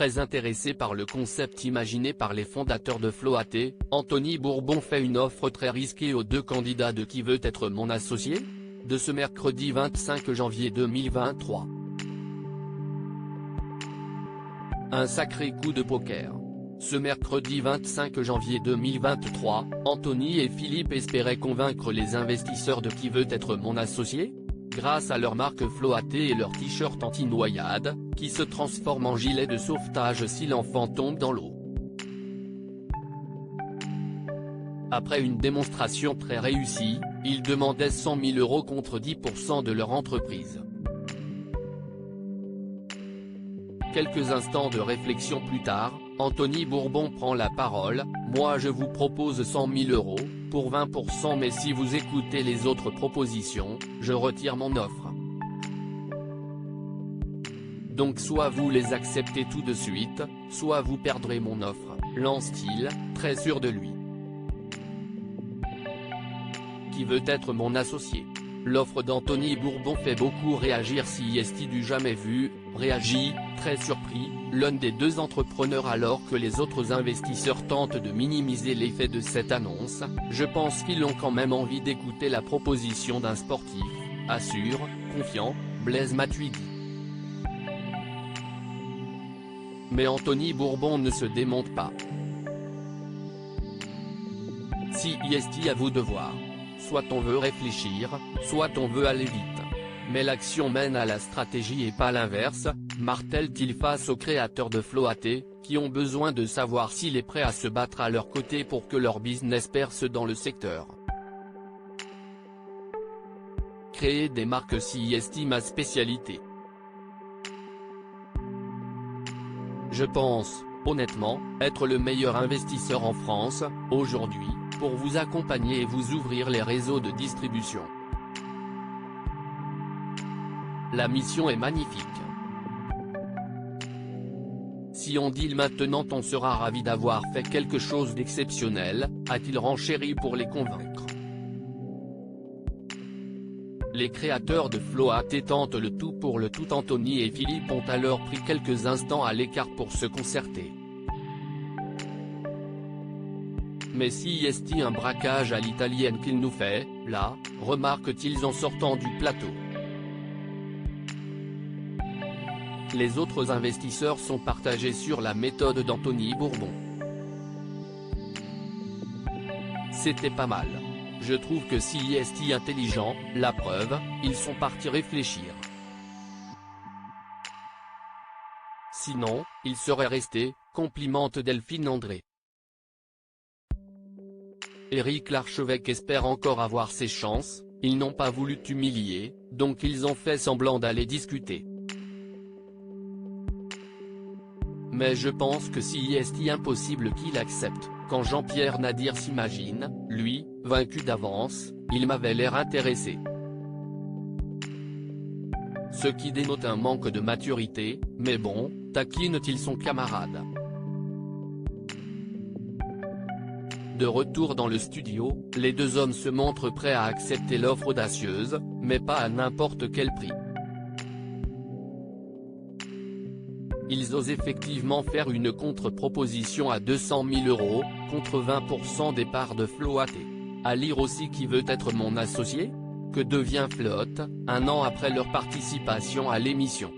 Très intéressé par le concept imaginé par les fondateurs de Floaté, Anthony Bourbon fait une offre très risquée aux deux candidats de Qui veut être mon associé ? De ce mercredi 25 janvier 2023. Un sacré coup de poker. Ce mercredi 25 janvier 2023, Anthony et Philippe espéraient convaincre les investisseurs de Qui veut être mon associé ? Grâce à leur marque Floaté et leur t-shirt anti-noyade, qui se transforme en gilet de sauvetage si l'enfant tombe dans l'eau. Après une démonstration très réussie, ils demandaient 100 000 € contre 10% de leur entreprise. Quelques instants de réflexion plus tard, Anthony Bourbon prend la parole. « Moi je vous propose 100 000 € pour 20%, mais si vous écoutez les autres propositions, je retire mon offre. Donc soit vous les acceptez tout de suite, soit vous perdrez mon offre », lance-t-il, très sûr de lui. Qui veut être mon associé ? L'offre d'Anthony Bourbon fait beaucoup réagir. CIST du jamais vu, réagit, très surpris, l'un des deux entrepreneurs alors que les autres investisseurs tentent de minimiser l'effet de cette annonce. Je pense qu'ils ont quand même envie d'écouter la proposition d'un sportif, assure, confiant, Blaise Matuidi. Mais Anthony Bourbon ne se démonte pas. CIST à vous de voir. Soit on veut réfléchir, soit on veut aller vite. Mais l'action mène à la stratégie et pas l'inverse, martèle-t-il face aux créateurs de Floaté, qui ont besoin de savoir s'il est prêt à se battre à leur côté pour que leur business perce dans le secteur. Créer des marques CIST ma spécialité. Je pense, honnêtement, être le meilleur investisseur en France, aujourd'hui, pour vous accompagner et vous ouvrir les réseaux de distribution. La mission est magnifique. Si on deal maintenant on sera ravi d'avoir fait quelque chose d'exceptionnel, a-t-il renchéri pour les convaincre. Les créateurs de Floaté tentent le tout pour le tout. Anthony et Philippe ont alors pris quelques instants à l'écart pour se concerter. Mais CIST un braquage à l'italienne qu'il nous fait, là, remarquent-ils en sortant du plateau. Les autres investisseurs sont partagés sur la méthode d'Anthony Bourbon. C'était pas mal. Je trouve que CIST intelligent, la preuve, ils sont partis réfléchir. Sinon, ils seraient restés, complimente Delphine André. Éric Larchevêque espère encore avoir ses chances, ils n'ont pas voulu t'humilier, donc ils ont fait semblant d'aller discuter. Mais je pense que CIST impossible qu'il accepte. Quand Jean-Pierre Nadir s'imagine, lui, vaincu d'avance, il m'avait l'air intéressé. Ce qui dénote un manque de maturité, mais bon, taquine-t-il son camarade. De retour dans le studio, les deux hommes se montrent prêts à accepter l'offre audacieuse, mais pas à n'importe quel prix. Ils osent effectivement faire une contre-proposition à 200 000 €, contre 20% des parts de Floaté. À lire aussi Qui veut être mon associé ? Que devient Float, un an après leur participation à l'émission.